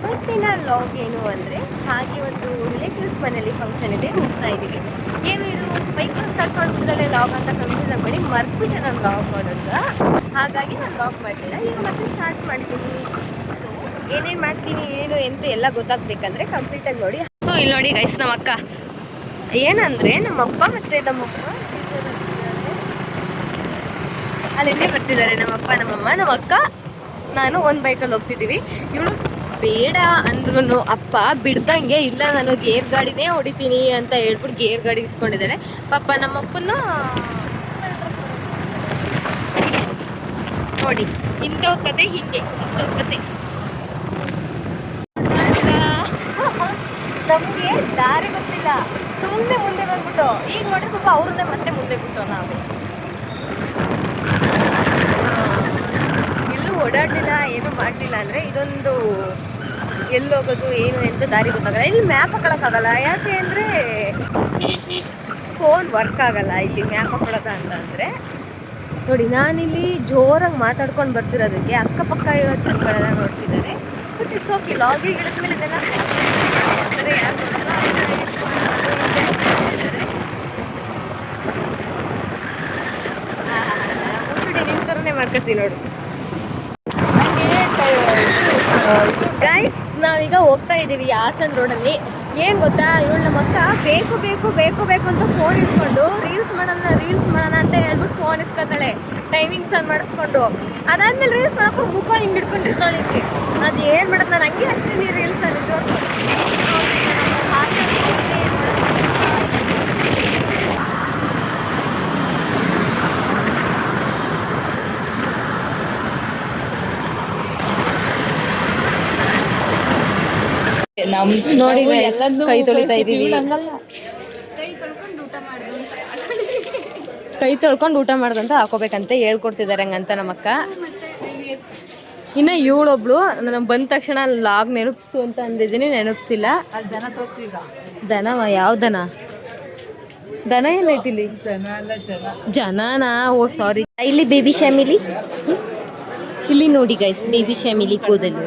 ಇವತ್ತಿನ ಲಾಗ್ ಏನು ಅಂದರೆ ಹಾಗೆ ಒಂದು ರಿಲೇಟಿವ್ಸ್ ಮನೇಲಿ ಫಂಕ್ಷನ್ ಇದೆ, ಹೋಗ್ತಾ ಇದ್ದೀವಿ. ಏನು ಇದು ಬೈಕಲ್ಲಿ ಸ್ಟಾರ್ಟ್ ಮಾಡ್ಬಿಟ್ಟಿದ್ದಾಳೆ ಲಾಗ್ ಅಂತ ಕನ್ಫ್ಯೂಸ್ ಆಗಬೇಡಿ, ಮರ್ಬಿಟ್ಟೆ ನಾನು ಲಾಗ್ ಮಾಡೋದು. ಹಾಗಾಗಿ ನಾನು ಲಾಗ್ ಮಾಡ್ತಿಲ್ಲ, ಈಗ ಮತ್ತೆ ಸ್ಟಾರ್ಟ್ ಮಾಡ್ತೀನಿ. ಸೊ ಏನೇನು ಮಾಡ್ತೀನಿ ಏನು ಎಂತ ಎಲ್ಲ ಗೊತ್ತಾಗಬೇಕಂದ್ರೆ ಕಂಪ್ಲೀಟಾಗಿ ನೋಡಿ. ಸೊ ಇಲ್ಲಿ ನೋಡಿ ಗೈಸ್, ನಮ್ಮ ಅಕ್ಕ ಏನಂದರೆ ನಮ್ಮಪ್ಪ ಮತ್ತು ನಮ್ಮಮ್ಮ ಅಲ್ಲಿಂದೇ ಬರ್ತಿದ್ದಾರೆ. ನಮ್ಮಪ್ಪ ನಮ್ಮಮ್ಮ ನಮ್ಮ ಅಕ್ಕ ನಾನು ಒಂದು ಬೈಕಲ್ಲಿ ಹೋಗ್ತಿದ್ದೀವಿ. ಇವಳು ಬೇಡ ಅಂದ್ರೂ ಅಪ್ಪ ಬಿಡ್ದಂಗೆ ಇಲ್ಲ ನಾನು ಗೇರ್ ಗಾಡಿನೇ ಹೊಡಿತೀನಿ ಅಂತ ಹೇಳ್ಬಿಟ್ಟು ಗೇರ್ ಗಾಡಿ ಇಸ್ಕೊಂಡಿದ್ದಾರೆ. ಪಾಪ ನಮ್ಮಪ್ಪನ ನೋಡಿ, ಇಂಥವ್ರ ಕತೆ ಹಿಂಗೆ, ಇಂಥವ್ರ ಕತೆ. ನಮಗೆ ದಾರಿ ಗೊತ್ತಿಲ್ಲ, ಸುಮ್ಮನೆ ಮುಂದೆ ಬಂದ್ಬಿಟ್ಟು ಈಗ ನೋಡ್ರಿ ಪಾಪ ಅವ್ರನ್ನೇ ಮತ್ತೆ ಮುಂದೆ ಬಿಟ್ಟು ನಾವು ಎಲ್ಲೂ ಓಡಾಡಲಿಲ್ಲ, ಏನೂ ಮಾಡಲಿಲ್ಲ. ಅಂದರೆ ಇದೊಂದು ಎಲ್ಲಿ ಹೋಗೋದು ಏನು ಎಂತ ದಾರಿ ಗೊತ್ತಾಗಲ್ಲ. ಇಲ್ಲಿ ಮ್ಯಾಪ್ ಹಾಕೊಳ್ಳೋಕ್ಕಾಗಲ್ಲ, ಯಾಕೆ ಅಂದರೆ ಫೋನ್ ವರ್ಕ್ ಆಗಲ್ಲ ಇಲ್ಲಿ ಮ್ಯಾಪ್ ಹಾಕೊಳ್ಳೋದ ಅಂತಂದರೆ. ನೋಡಿ ನಾನಿಲ್ಲಿ ಜೋರಾಗಿ ಮಾತಾಡ್ಕೊಂಡು ಬರ್ತಿರೋದಕ್ಕೆ ಅಕ್ಕಪಕ್ಕ ಇರೋ ಜನಗಳೆಲ್ಲ ನೋಡ್ತಿದ್ದಾರೆ. ಬಟ್ ಇಟ್ಸ್ ಓಕೆ, ಲಾಗಿಗೆ ಇಳಿದ್ಮೇಲೆ ಇದೆಲ್ಲ ಯಾರು ಮುಸುಡಿ ನಿಂತರನೇ ಮಾಡ್ಕೊತೀವಿ ನೋಡು. ಗೈಸ್ ನಾವೀಗ ಹೋಗ್ತಾ ಇದ್ದೀವಿ ಹಾಸನ್ ರೋಡಲ್ಲಿ. ಏನು ಗೊತ್ತಾ, ಇವಳು ನಮ್ಮ ಅಕ್ಕ ಬೇಕು ಬೇಕು ಬೇಕು ಬೇಕು ಅಂತ ಫೋನ್ ಇಟ್ಕೊಂಡು ರೀಲ್ಸ್ ಮಾಡೋಣ ಅಂತ ಹೇಳ್ಬಿಟ್ಟು ಫೋನ್ ಇಸ್ಕೊತಾಳೆ, ಟೈಮಿಂಗ್ಸ್ ಆನ್ ಮಾಡಿಸ್ಕೊಂಡು. ಅದಾದ್ಮೇಲೆ ರೀಲ್ಸ್ ಮಾಡೋಕೆ ಮುಖ ಹಿಂಗೆ ಹಿಡ್ಕೊಂಡಿರ್ತಾಳೆ. ಹಿಂಗೆ ಅದು ಏನು ಮಾಡೋದು, ನಾನು ಹಂಗೆ ಹಾಕ್ತೀನಿ ರೀಲ್ಸಲ್ಲಿ ಜೋತು. ನೋಡಿ ಕೈ ತೊಳಿತಾ ಇದ್ದೀವಿ, ಕೈ ತೊಳ್ಕೊಂಡು ಊಟ ಮಾಡ್ದಂತ ಹಾಕೋಬೇಕಂತ ಹೇಳ್ಕೊಡ್ತಿದ್ದಾರೆ ಹಂಗಂತ ನಮ್ಮಕ್ಕ. ಇನ್ನು ಇವಳೊಬ್ಳು ನಾನು ಬಂದ ತಕ್ಷಣ ಲಾಗ್ ನೆನಪಿಸು ಅಂತ ಅಂದಿದ್ದೀನಿ, ನೆನಪಿಸಿಲ್ಲ. ದನ ತೋರಿಸಿ, ದನವ ಯಾವ ದನ? ದನ ಎಲ್ಲ ಐತಿಲ್ಲಿ, ಜನನಾ? ಓ ಸಾರಿ. ಇಲ್ಲಿ ಬೇಬಿ ಶ್ಯಾಮಿಲಿ, ಇಲ್ಲಿ ನೋಡಿ ಗೈಸ್ ಬೇಬಿ ಶ್ಯಾಮಿಲಿ ಕೂದಲು.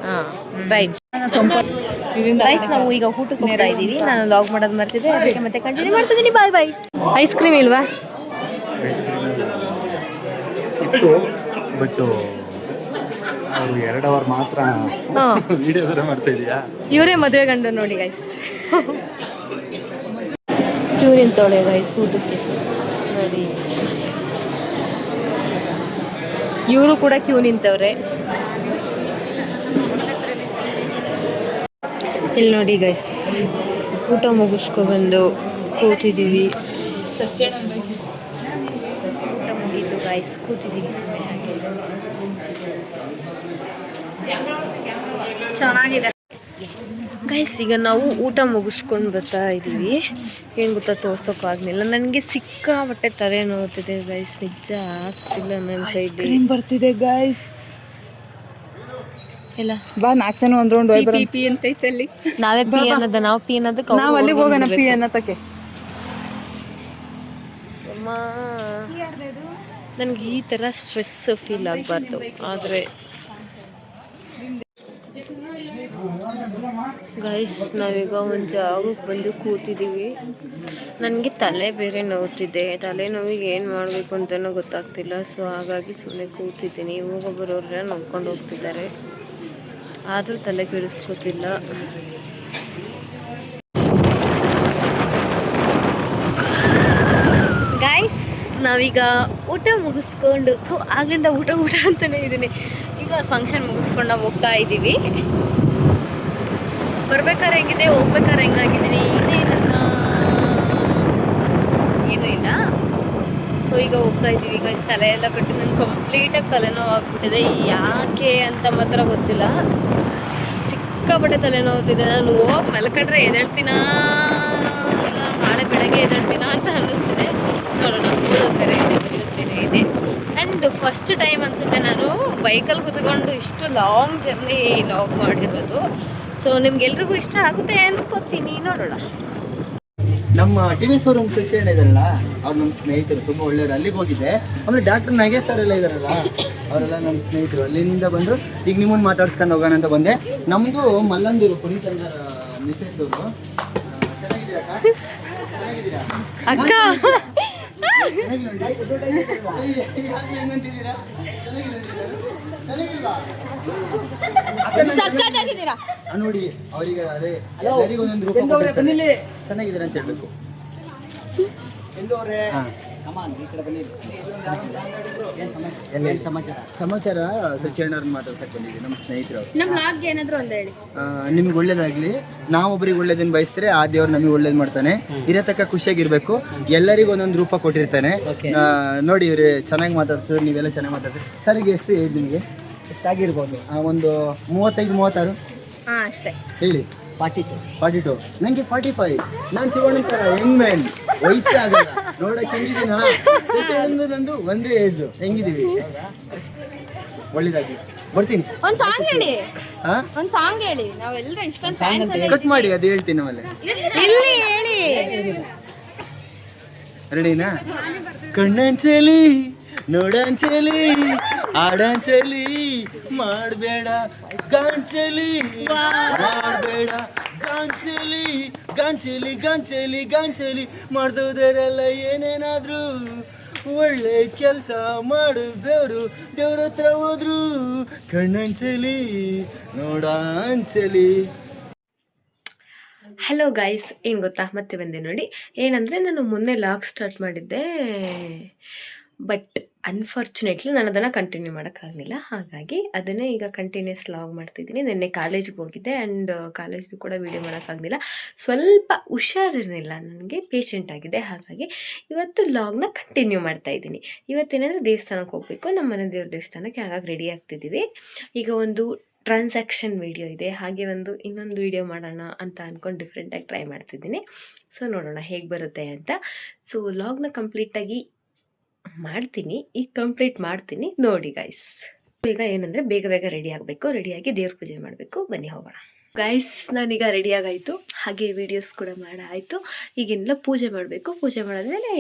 ಹಾಂ ರೈಟ್ ಗೈಸ್, ನಾವು ಈಗ ಊಟಕ್ಕೆ ಹೋಗ್ತಾ ಇದ್ದೀವಿ. ನಾನು ಲಾಗ್ ಮಾಡೋದು ಮರ್ತಿದ್ದೆ, ಅದಕ್ಕೆ ಮತ್ತೆ ಕಂಟಿನ್ಯೂ ಮಾಡ್ತಿದ್ದೀನಿ. ಬಾಯ್ ಬಾಯ್. ಐಸ್ ಕ್ರೀಮ್ ಇಲ್ವಾ? ಬಟ್ ಅವರು 2 ಅವರ್ ಮಾತ್ರ ವಿಡಿಯೋ ಮಾಡ್ತಾ ಇದೀಯಾ? ಇವರೇ ಮದುವೆ ಗಂಡು ನೋಡಿ ಗೈಸ್. ಕ್ಯೂ ನಿಂತವಳೆ ಗೈಸ್ ಊಟಕ್ಕೆ ನೋಡಿ. ಇವರು ಕೂಡ ಕ್ಯೂ ನಿಂತವ್ರೆ. ಇಲ್ಲಿ ನೋಡಿ ಗೈಸ್, ಊಟ ಮುಗಿಸ್ಕೊಬಂದು ಕೂತಿದ್ದೀವಿ. ಊಟ ಮುಗೀತು ಗೈಸ್, ಕೂತಿದ್ದೀವಿ ಸುಮ್ಮನೆ ಹಾಗೆ. ಚೆನ್ನಾಗಿದೆ ಗೈಸ್. ಈಗ ನಾವು ಊಟ ಮುಗಿಸ್ಕೊಂಡು ಬರ್ತಾ ಇದ್ದೀವಿ. ಏನು ಗೊತ್ತಾ, ತೋರ್ಸೋಕ್ಕಾಗಲಿಲ್ಲ, ನನಗೆ ಸಿಕ್ಕಾಪಟ್ಟೆ ತಲೆ ನೋಡ್ತಿದೆ ಗೈಸ್, ನಿಜ ಆಗ್ತಿಲ್ಲ ನನ್ನ ಕೈಲಿ. ಬರ್ತಿದೆ ಗೈಸ್ ಇಲ್ಲ ಬಾ, 4 ಜನ ಒಂದು ರೌಂಡ್ ಹೋಗಿ ಪಿ ಅಂತ ಐತಲ್ಲಿ. ನಾವೇ ಪಿ ಅನ್ನೋದ, ನಾವು ಪಿ ಅನ್ನೋದಕ್ಕೆ ನಾವು ಅಲ್ಲಿಗೆ ಹೋಗೋಣ ಪಿ ಅನ್ನೋತಕ್ಕೆ. ಅಮ್ಮ ನನಗೆ ಈ ಥರ ಸ್ಟ್ರೆಸ್ ಫೀಲ್ ಆಗಬಾರ್ದು, ಆದರೆ ಗೈಸ್ ನಾವೀಗ ಒಂದು ಜಾಗಕ್ಕೆ ಬಂದು ಕೂತಿದ್ದೀವಿ. ನನಗೆ ತಲೆ ಬೇರೆ ನೋವ್ತಿದೆ, ತಲೆ ನೋವಿಗೆ ಏನು ಮಾಡಬೇಕು ಅಂತಲೂ ಗೊತ್ತಾಗ್ತಿಲ್ಲ. ಸೊ ಹಾಗಾಗಿ ಸುಮ್ಮನೆ ಕೂತಿದ್ದೀನಿ. ಹೋಗೋಬರೋರೆಲ್ಲ ನೋಡ್ಕೊಂಡು ಹೋಗ್ತಿದ್ದಾರೆ, ಆದರೂ ತಲೆ ಕೆಡಿಸ್ಕೋತಿಲ್ಲ. ಗೈಸ್ ನಾವೀಗ ಊಟ ಮುಗಿಸ್ಕೊಂಡು ಆಗ್ಲಿಂದ ಊಟ ಅಂತಲೇ ಇದ್ದೀನಿ. ಈಗ ಫಂಕ್ಷನ್ ಮುಗಿಸ್ಕೊಂಡು ನಾವು ಹೋಗ್ತಾ ಇದ್ದೀವಿ. ಬರ್ಬೇಕಾದ್ರೆ ಹೆಂಗಿದೆ, ಹೋಗ್ಬೇಕಾದ್ರೆ ಹೆಂಗಾಗಿದ್ದೀನಿ, ಇದೇ ನನ್ನ ಏನೂ ಇಲ್ಲ. ಸೊ ಈಗ ಹೋಗ್ತಾ ಇದ್ದೀವಿ ಗೈಸ್. ತಲೆ ಎಲ್ಲ ಕಟ್ಟಿ ನನಗೆ ಕಂಪ್ಲೀಟಾಗಿ ತಲೆನೋವು ಆಗ್ಬಿಟ್ಟಿದೆ, ಯಾಕೆ ಅಂತ ಮಾತ್ರ ಗೊತ್ತಿಲ್ಲ. ಸಿಕ್ಕಾಪಟ್ಟೆ ತಲೆನೋವುತ್ತಿದೆ. ನಾನು ಹೋಗಿ ಮಲ್ಕೊಂಡ್ರೆ ಎದ್ದೇಳ್ತೀನಾ ಇಲ್ಲ ನಾಳೆ ಬೆಳಗ್ಗೆ ಎದ್ದೇಳ್ತೀನಾ ಅಂತ ಅನ್ನಿಸ್ತಿದೆ. ನೋಡೋಣ, ಓದೋದು ಬೇರೆ ಇದೆ, ಬರೆಯೋದು ಬೇರೆ ಇದೆ. ಆ್ಯಂಡ್ ಫಸ್ಟ್ ಟೈಮ್ ಅನಿಸುತ್ತೆ ನಾನು ಬೈಕಲ್ಲಿ ಕೂತ್ಕೊಂಡು ಇಷ್ಟು ಲಾಂಗ್ ಜರ್ನಿ ಲಾಗ್ ಮಾಡಿರೋದು. ಸೊ ನಿಮ್ಗೆಲ್ರಿಗೂ ಇಷ್ಟ ಆಗುತ್ತೆ ಅನ್ಕೋತೀನಿ, ನೋಡೋಣ. ನಮ್ಮ ಟಿವಿ ಶೋರೂಮ್ ಸೆಕ್ಷನ್ ಇದಾರಲ್ಲ ಅವ್ರು ನಮ್ಮ ಸ್ನೇಹಿತರು ತುಂಬ ಒಳ್ಳೆಯವರು. ಅಲ್ಲಿಗೆ ಹೋಗಿದ್ದೆ. ಆಮೇಲೆ ಡಾಕ್ಟರ್ ನಾಗೇಶ್ ಸರ್ ಎಲ್ಲ ಇದಾರಲ್ಲ ಅವರೆಲ್ಲ ನಮ್ಮ ಸ್ನೇಹಿತರು. ಅಲ್ಲಿಂದ ಬಂದರು. ಈಗ ನಿಮ್ಮನ್ನು ಮಾತಾಡ್ಸ್ಕೊಂಡು ಹೋಗೋಣ ಅಂತ ಬಂದೆ. ನಮ್ಮದು ಮಲ್ಲಂದೂರು ಪುನೀತ್ ಅಂದರ ಮಿಸೆಸ್ ಅವರು. ಚೆನ್ನಾಗಿದ್ದೀರಾ ಅಕ್ಕ? ಚೆನ್ನಾಗಿದ್ದೀರಾ ಅಕ್ಕ? ಸಕ್ಕತ್ತಾಗಿದ್ದೀರಾ ನೋಡಿ ಅವರಿಗೆ ಎಲ್ಲರಿಗೂ ಒಂದೊಂದು ರೂಪ ಕೊಟ್ಟಿರ್ತಾರೆ. ಚೆನ್ನಾಗಿದ್ದೀರಾ ಅಂತ ಹೇಳ್ಬೇಕು. ಸಮಾಚಾರ ಸಚಿವಣ್ಣವ್ರನ್ನ ಮಾತಾಡ್ಸಕ್ಕೆ ಬಂದಿದ್ದೀವಿ. ನಮ್ಮ ಸ್ನೇಹಿತರು ನಮ್ಮ ಬ್ಲಾಗ್ ಏನಾದ್ರು ಒಂದು ಹೇಳಿ. ನಿಮ್ಗೆ ಒಳ್ಳೇದಾಗ್ಲಿ. ನಾವೊಬ್ಬರಿಗೆ ಒಳ್ಳೇದನ್ನ ಬಯಸಿದ್ರೆ ಆ ದೇವ್ರು ನಮಗೆ ಒಳ್ಳೇದು ಮಾಡ್ತಾನೆ. ಇರತಕ್ಕ ಖುಷಿಯಾಗಿರ್ಬೇಕು. ಎಲ್ಲರಿಗೂ ಒಂದೊಂದು ರೂಪ ಕೊಟ್ಟಿರ್ತಾನೆ. ನೋಡಿ ಇವ್ರೆ ಚೆನ್ನಾಗಿ ಮಾತಾಡ್ಸಿದ್ರು, ನೀವೆಲ್ಲ ಚೆನ್ನಾಗಿ ಮಾತಾಡ್ತೀರಿ. ಸರ್ ಈಗ ಎಷ್ಟು ಏಜ್ ನಿಮಗೆ? ಎಷ್ಟಾಗಿರ್ಬೋದು? ಒಂದು 35-36 ಅಷ್ಟೇ ಹೇಳಿ. 42 ನನಗೆ 45. ನಾನು ಶಿವಣ್ಣಂತರ ಯಂಗ್ ಮ್ಯಾನ್. ವಯಸ್ಸೇ ಆಗಲ್ಲ ನೋಡಕ್ಕೆ ಹೆಂಗಿದ್ದೀನ. ನಂದು ಒಂದೇ ಏಜು. ಹೆಂಗಿದ್ದೀವಿ? ಒಳ್ಳೇದಾಗಿ ಬರ್ತೀನಿ. ಒಂದ್ ಸಾಂಗ್ ಹೇಳಿ. ಹಾ ಒಂದ್ ಸಾಂಗ್ ಹೇಳಿ. ನಾವೆಲ್ಲರೂ ಇಷ್ಟೊಂದು ಫ್ಯಾನ್ಸ್ ಎಲ್ಲ ಕಟ್ ಮಾಡಿ ಅದು ಹೇಳ್ತೀನಿ ಆಮೇಲೆ. ಇಲ್ಲಿ ಹೇಳಿ. ರೆಡಿನಾ? ಕಣ್ಣಂಚಲಿ ನೋಡಂಚಲಿ ಆಡಂಚಲಿ ಮಾಡಬೇಡ ಗಾಂಚಲಿ ಮಾಡಬೇಡ ಗಾಂಚಲಿ ಗಾಂಚಲಿ ಗಾಂಚಲಿ ಗಾಂಚಲಿ ಮಾಡ್ದೋದರೆಲ್ಲ ಏನೇನಾದ್ರು ಒಳ್ಳೆ ಕೆಲಸ ಮಾಡಿದವರು ದೇವ್ರ ಹತ್ರ ಹೋದ್ರು. ಕಣ್ಣಂಚಲಿ ನೋಡಂಚಲಿ. ಹಲೋ ಗೈಸ್, ಏನು ಗೊತ್ತಾ, ಮತ್ತೆ ಬಂದೆ ನೋಡಿ. ಏನಂದರೆ ನಾನು ಮೊನ್ನೆ ಲಾಗ್ ಸ್ಟಾರ್ಟ್ ಮಾಡಿದ್ದೆ, ಬಟ್ ಅನ್ಫಾರ್ಚುನೇಟ್ಲಿ ನಾನು ಅದನ್ನು ಕಂಟಿನ್ಯೂ ಮಾಡೋಕ್ಕಾಗಲಿಲ್ಲ. ಹಾಗಾಗಿ ಅದನ್ನೇ ಈಗ ಕಂಟಿನ್ಯೂಸ್ ಲಾಗ್ ಮಾಡ್ತಿದ್ದೀನಿ. ನಿನ್ನೆ ಕಾಲೇಜಿಗೆ ಹೋಗಿದ್ದೆ ಆ್ಯಂಡ್ ಕಾಲೇಜ್ದು ಕೂಡ ವೀಡಿಯೋ ಮಾಡೋಕ್ಕಾಗಲಿಲ್ಲ. ಸ್ವಲ್ಪ ಹುಷಾರಿರಲಿಲ್ಲ, ನನಗೆ ಪೇಷಂಟ್ ಆಗಿದೆ. ಹಾಗಾಗಿ ಇವತ್ತು ಲಾಗ್ನ ಕಂಟಿನ್ಯೂ ಮಾಡ್ತಾಯಿದ್ದೀನಿ. ಇವತ್ತೇನೆಂದರೆ ದೇವಸ್ಥಾನಕ್ಕೆ ಹೋಗಬೇಕು, ನಮ್ಮ ಮನೆ ದೇವ್ರ ದೇವಸ್ಥಾನಕ್ಕೆ. ಹಾಗಾಗಿ ರೆಡಿ ಆಗ್ತಿದ್ದೀವಿ. ಈಗ ಒಂದು ಟ್ರಾನ್ಸಾಕ್ಷನ್ ವೀಡಿಯೋ ಇದೆ, ಹಾಗೆ ಇನ್ನೊಂದು ವೀಡಿಯೋ ಮಾಡೋಣ ಅಂತ ಅಂದ್ಕೊಂಡು ಡಿಫ್ರೆಂಟಾಗಿ ಟ್ರೈ ಮಾಡ್ತಿದ್ದೀನಿ. ಸೊ ನೋಡೋಣ ಹೇಗೆ ಬರುತ್ತೆ ಅಂತ. ಸೊ ಲಾಗ್ನ ಕಂಪ್ಲೀಟಾಗಿ ಮಾಡ್ತೀನಿ, ಈಗ ಕಂಪ್ಲೀಟ್ ಮಾಡ್ತೀನಿ ನೋಡಿ ಗೈಸ್. ಈಗ ಏನಂದರೆ ಬೇಗ ಬೇಗ ರೆಡಿ ಆಗಬೇಕು, ರೆಡಿಯಾಗಿ ದೇವ್ರ ಪೂಜೆ ಮಾಡಬೇಕು. ಬನ್ನಿ ಹೋಗೋಣ ಗೈಸ್. ನಾನೀಗ ರೆಡಿಯಾಗಾಯಿತು, ಹಾಗೆ ವೀಡಿಯೋಸ್ ಕೂಡ ಮಾಡಾಯಿತು. ಈಗಿನೆಲ್ಲ ಪೂಜೆ ಮಾಡಬೇಕು. ಪೂಜೆ ಮಾಡಿದ್ಮೇಲೆ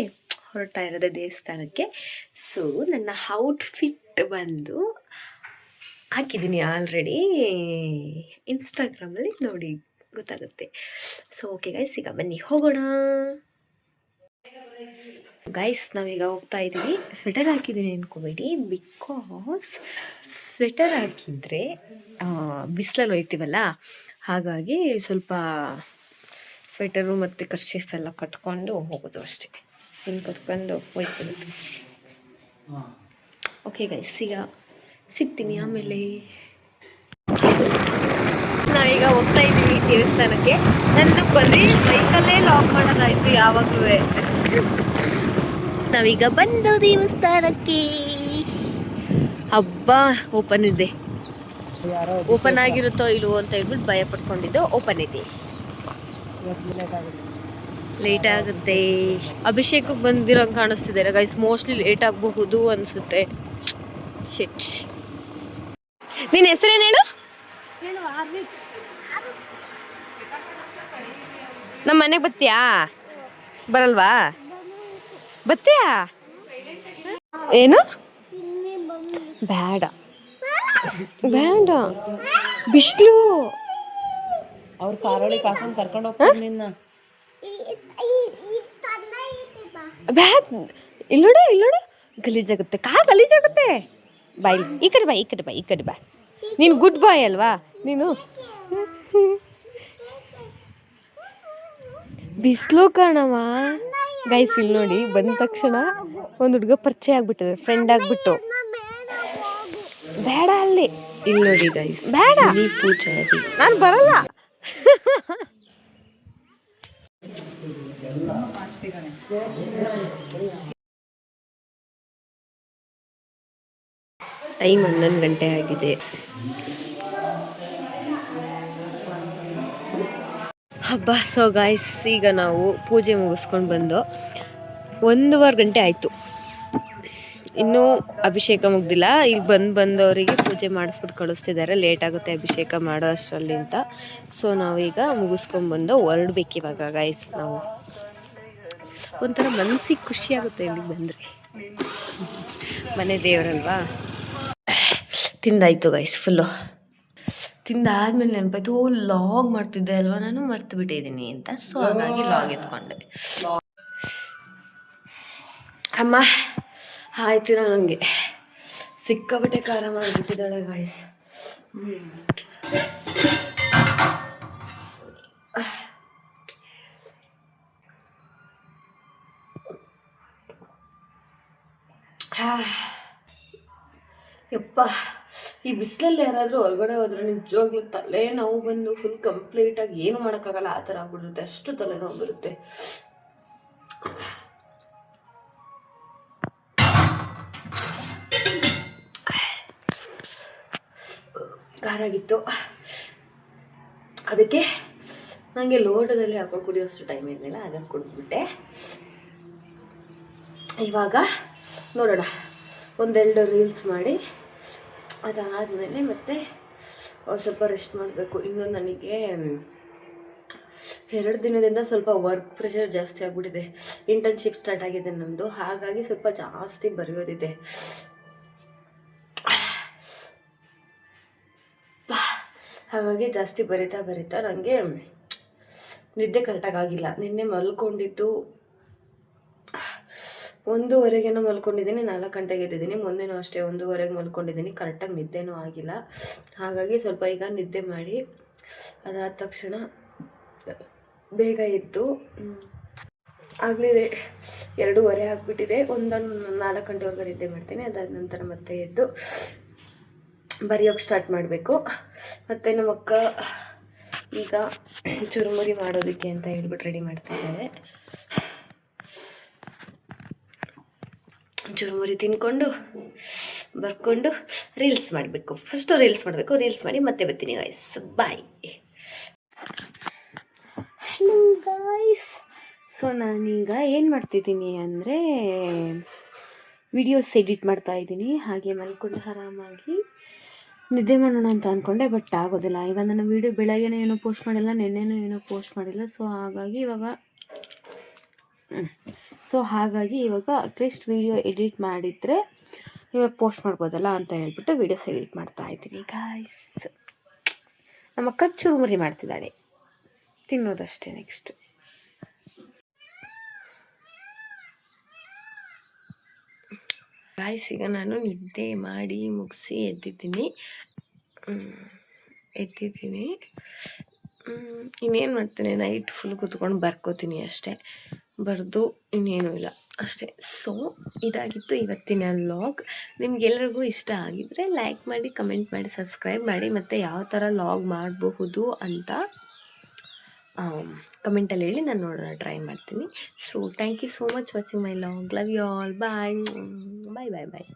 ಹೊರಡ್ತಾ ಇರೋದೇ ದೇವಸ್ಥಾನಕ್ಕೆ. ಸೊ ನನ್ನ ಔಟ್ಫಿಟ್ ಬಂದು ಹಾಕಿದ್ದೀನಿ ಆಲ್ರೆಡಿ, ಇನ್ಸ್ಟಾಗ್ರಾಮಲ್ಲಿ ನೋಡಿ ಗೊತ್ತಾಗುತ್ತೆ. ಸೊ ಓಕೆ ಗೈಸ್, ಈಗ ಬನ್ನಿ ಹೋಗೋಣ. ಗೈಸ್ ನಾವೀಗ ಹೋಗ್ತಾ ಇದ್ದೀವಿ. ಸ್ವೆಟರ್ ಹಾಕಿದ್ದೀನಿ ಅನ್ಕೋಬೇಡಿ, ಬಿಕಾಸ್ ಸ್ವೆಟರ್ ಹಾಕಿದರೆ ಬಿಸಿಲಲ್ಲಿ ಹೋಯ್ತೀವಲ್ಲ, ಹಾಗಾಗಿ ಸ್ವಲ್ಪ ಸ್ವೆಟರು ಮತ್ತು ಕರ್ಚೀಫ್ ಎಲ್ಲ ಕಟ್ಕೊಂಡು ಹೋಗೋದು ಅಷ್ಟೇ. ಹಿಂಗೆ ಕಟ್ಕೊಂಡು ಹೋಯ್ತೀವಿ. ಓಕೆ ಗೈಸ್, ಈಗ ಸಿಗ್ತೀನಿ ಆಮೇಲೆ. ನಾವೀಗ ಹೋಗ್ತಾ ಇದ್ದೀವಿ ದೇವಸ್ಥಾನಕ್ಕೆ. ನಂದು ಬರೀ ಬೈಕಲ್ಲೇ ಲಾಗ್ ಮಾಡೋದಾಯಿತು ಯಾವಾಗಲೂ. ನಾವೀಗ ಬಂದು ದೇವಸ್ಥಾನಕ್ಕೆ. ಹಬ್ಬ ಓಪನ್ ಇದೆ. ಓಪನ್ ಆಗಿರುತ್ತೋ ಇಲ್ವೋ ಅಂತ ಹೇಳ್ಬಿಟ್ಟು ಭಯ ಪಡ್ಕೊಂಡಿದ್ದು. ಓಪನ್ ಇದೆ, ಲೇಟ್ ಆಗುತ್ತೆ. ಅಭಿಷೇಕಕ್ಕೆ ಬಂದಿರೋ ಕಾಣಿಸ್ತಿದ್ದಾರೆ ಗೈಸ್. ಮೋಸ್ಟ್ಲಿ ಲೇಟ್ ಆಗಬಹುದು ಅನಿಸುತ್ತೆ. ಶಿಟ್. ನಿನ್ನ ಹೆಸರೇನು ಹೇಳು? ನಮ್ಮ ಮನೆಗೆ ಬತ್ತೀಯಾ? ಬರಲ್ವಾ? ಬತ್ತೀಯಾ? ಏನು ಬೇಡ ಬೇಡ, ಬಿಸಿಲು. ಅವ್ರು ಕಾರೊಳಗೆ ಹಾಕೊಂಡು ಕರ್ಕೊಂಡು ಹೋಗ್ತಾರೆ ನಿನ್ನ. ಬ್ಯಾಡ್, ಇಲ್ಲೋಡು ಇಲ್ಲೋಡು, ಗಲೀಜಾಗುತ್ತೆ, ಕಾಲು ಗಲೀಜಾಗುತ್ತೆ. ಬಾಯ್, ಈ ಕಡೆ ಬಾ, ಈ ಕಡೆ ಬಾ, ಈ ಕಡೆ ಬಾ. ನೀನು ಗುಡ್ ಬಾಯ್ ಅಲ್ವಾ ನೀನು? ಬಿಸಿಲು ಕಾಣವ ಗೈಸ್. ಇಲ್ಲಿ ನೋಡಿ, ಬಂದ ತಕ್ಷಣ ಒಂದು ಹುಡುಗ ಪರಿಚಯ ಆಗ್ಬಿಟ್ಟಿದೆ, ಫ್ರೆಂಡ್ ಆಗ್ಬಿಟ್ಟು. ಬೇಡ ಅಲ್ಲಿ. ಇಲ್ಲಿ ನೋಡಿ ಗೈಸ್, ಬೇಡ. ನೀ ಪೂಜಾರಿ, ನಾನು ಬರಲ್ಲ. ಟೈಮ್ 11 ಗಂಟೆ ಆಗಿದೆ. ಹಬ್ಬ. ಸೊ ಗಾಯ್ಸ್, ಈಗ ನಾವು ಪೂಜೆ ಮುಗಿಸ್ಕೊಂಡು ಬಂದು 1:15 ಗಂಟೆ ಆಯಿತು. ಇನ್ನೂ ಅಭಿಷೇಕ ಮುಗ್ದಿಲ್ಲ. ಇಲ್ಲಿ ಬಂದವರಿಗೆ ಪೂಜೆ ಮಾಡಿಸ್ಬಿಟ್ಟು ಕಳಿಸ್ತಿದ್ದಾರೆ. ಲೇಟ್ ಆಗುತ್ತೆ ಅಭಿಷೇಕ ಮಾಡೋ ಅಷ್ಟರಲ್ಲಿ ಅಂತ. ಸೊ ನಾವೀಗ ಮುಗಿಸ್ಕೊಂಡ್ಬಂದು ಹೊರಡ್ಬೇಕು ಇವಾಗ ಗಾಯ್ಸ್ ನಾವು. ಒಂಥರ ಮನಸ್ಸಿಗೆ ಖುಷಿಯಾಗುತ್ತೆ ಇಲ್ಲಿಗೆ ಬಂದರೆ. ಮನೆ ದೇವರಲ್ವಾ. ತಿಂದಾಯಿತು ಗೈಸ್ ಫುಲ್ಲು. ತಿಂದಾದ್ಮೇಲೆ ನೆನಪಾಯ್ತು, ಲಾಗ್ ಮಾಡ್ತಿದ್ದೆ ಅಲ್ವಾ ನಾನು, ಮರ್ತು ಬಿಟ್ಟಿದ್ದೀನಿ ಅಂತ. ಸೊ ಹಾಗಾಗಿ ಲಾಗ್ ಎತ್ಕೊಂಡೆ. ಅಮ್ಮ ಆಯ್ತು, ನನಗೆ ಸಿಕ್ಕಾಬಟ್ಟೆ ಖಾರ ಮಾಡಿಬಿಟ್ಟಿದ್ದಾಳೆ ಗೈಸ್. ಯಪ್ಪ, ಈ ಬಿಸಿಲಲ್ಲಿ ಯಾರಾದರೂ ಹೊರಗಡೆ ಹೋದ್ರೆ ನಿಜವಾಗ್ಲೂ ತಲೆ ನೋವು ಬಂದು ಫುಲ್ ಕಂಪ್ಲೀಟಾಗಿ ಏನು ಮಾಡೋಕ್ಕಾಗಲ್ಲ, ಆ ಥರ ಆಗ್ಬಿಡುತ್ತೆ. ಅಷ್ಟು ತಲೆನೋವು ಬರುತ್ತೆ. ಖಾರ ಆಗಿತ್ತು, ಅದಕ್ಕೆ ನನಗೆ ಲೋಟದಲ್ಲಿ ಹಾಕೊಂಡು ಕುಡಿಯೋಷ್ಟು ಟೈಮ್ ಇರಲಿಲ್ಲ, ಹಾಗಾಗಿ ಕುಡಿದ್ಬಿಟ್ಟೆ. ಇವಾಗ ನೋಡೋಣ, ಒಂದೆರಡು ರೀಲ್ಸ್ ಮಾಡಿ ಅದಾದಮೇಲೆ ಮತ್ತೆ ಸ್ವಲ್ಪ ರೆಸ್ಟ್ ಮಾಡಬೇಕು. ಇನ್ನು ನನಗೆ 2 ದಿನದಿಂದ ಸ್ವಲ್ಪ ವರ್ಕ್ ಪ್ರೆಷರ್ ಜಾಸ್ತಿ ಆಗಿಬಿಟ್ಟಿದೆ. ಇಂಟರ್ನ್ಶಿಪ್ ಸ್ಟಾರ್ಟ್ ಆಗಿದೆ ನಮ್ಮದು, ಹಾಗಾಗಿ ಸ್ವಲ್ಪ ಜಾಸ್ತಿ ಬರೆಯೋದಿದೆ. ಹಾಗಾಗಿ ಜಾಸ್ತಿ ಬರಿತಾ ನನಗೆ ನಿದ್ದೆ ಕರೆಕ್ಟಾಗಿಲ್ಲ. ನಿನ್ನೆ ಮಲ್ಕೊಂಡಿದ್ದು 1:30 ಮಲ್ಕೊಂಡಿದ್ದೀನಿ, 4 ಗಂಟೆಗೆ ಎದ್ದಿದ್ದೀನಿ. ಮೊನ್ನೆನೂ ಅಷ್ಟೇ 1:30 ಮಲ್ಕೊಂಡಿದ್ದೀನಿ, ಕರೆಕ್ಟಾಗಿ ನಿದ್ದೆನೂ ಆಗಿಲ್ಲ. ಹಾಗಾಗಿ ಸ್ವಲ್ಪ ಈಗ ನಿದ್ದೆ ಮಾಡಿ ಅದಾದ ತಕ್ಷಣ ಬೇಗ ಎದ್ದು, ಆಗಲೇ 2:30 ಆಗಿಬಿಟ್ಟಿದೆ. 4 ಗಂಟೆವರೆಗೂ ನಿದ್ದೆ ಮಾಡ್ತೀನಿ. ಅದಾದ ನಂತರ ಮತ್ತೆ ಎದ್ದು ಬರೆಯೋಕ್ಕೆ ಸ್ಟಾರ್ಟ್ ಮಾಡಬೇಕು. ಮತ್ತು ನಮ್ಮ ಅಕ್ಕ ಈಗ ಚುರುಮುರಿ ಮಾಡೋದಕ್ಕೆ ಅಂತ ಹೇಳ್ಬಿಟ್ಟು ರೆಡಿ ಮಾಡ್ತಿದ್ದಾರೆ. ಚುರುಮುರಿ ತಿನ್ಕೊಂಡು ಬರ್ಕೊಂಡು ರೀಲ್ಸ್ ಮಾಡಬೇಕು. ಫಸ್ಟು ರೀಲ್ಸ್ ಮಾಡಬೇಕು, ರೀಲ್ಸ್ ಮಾಡಿ ಮತ್ತೆ ಬರ್ತೀನಿ guys. Bye. Hello guys. So ನಾನೀಗ ಏನು ಮಾಡ್ತಿದ್ದೀನಿ ಅಂದರೆ ವಿಡಿಯೋಸ್ ಎಡಿಟ್ ಮಾಡ್ತಾಯಿದ್ದೀನಿ. ಹಾಗೆ ಮಲ್ಕೊಂಡು ಆರಾಮಾಗಿ ನಿದ್ದೆ ಮಾಡೋಣ ಅಂತ ಅಂದ್ಕೊಂಡೆ, ಬಟ್ ಆಗೋದಿಲ್ಲ. ಈಗ ನನ್ನ ವೀಡಿಯೋ ಬೆಳಗ್ಗೆನೇ ಏನೂ ಪೋಸ್ಟ್ ಮಾಡಿಲ್ಲ, ನೆನ್ನೆನೂ ಏನೂ ಪೋಸ್ಟ್ ಮಾಡಿಲ್ಲ. ಸೊ ಹಾಗಾಗಿ ಇವಾಗ ಅಟ್ಲೀಸ್ಟ್ ವೀಡಿಯೋ ಎಡಿಟ್ ಮಾಡಿದರೆ ಇವಾಗ ಪೋಸ್ಟ್ ಮಾಡ್ಬೋದಲ್ಲ ಅಂತ ಹೇಳ್ಬಿಟ್ಟು ವೀಡಿಯೋಸ್ ಎಡಿಟ್ ಮಾಡ್ತಾ ಇದ್ದೀನಿ ಗಾಯ್ಸ್. ನಮ್ಮ ಅಕ್ಕ ಚುರುಮುರಿ ಮಾಡ್ತಿದ್ದಾಳೆ, ತಿನ್ನೋದಷ್ಟೇ ನೆಕ್ಸ್ಟ್. ಗಾಯ್ಸ್, ಈಗ ನಾನು ನಿದ್ದೆ ಮಾಡಿ ಮುಗಿಸಿ ಎದ್ದಿದ್ದೀನಿ. ಇನ್ನೇನು ಮಾಡ್ತೀನಿ, ನೈಟ್ ಫುಲ್ ಕೂತ್ಕೊಂಡು ಬರ್ಕೋತೀನಿ ಅಷ್ಟೇ, ಬರೆದು ಇನ್ನೇನೂ ಇಲ್ಲ ಅಷ್ಟೇ. ಸೊ ಇದಾಗಿತ್ತು ಇವತ್ತಿನ ಲಾಗ್. ನಿಮ್ಗೆಲ್ರಿಗೂ ಇಷ್ಟ ಆಗಿದ್ದರೆ ಲೈಕ್ ಮಾಡಿ, ಕಮೆಂಟ್ ಮಾಡಿ, ಸಬ್ಸ್ಕ್ರೈಬ್ ಮಾಡಿ. ಮತ್ತು ಯಾವ ಥರ ಲಾಗ್ ಮಾಡಬಹುದು ಅಂತ ಕಮೆಂಟಲ್ಲಿ ಹೇಳಿ, ನಾನು ನೋಡೋಣ, ಟ್ರೈ ಮಾಡ್ತೀನಿ. So thank you so much watching my log. Love you all. Bye bye bye bye.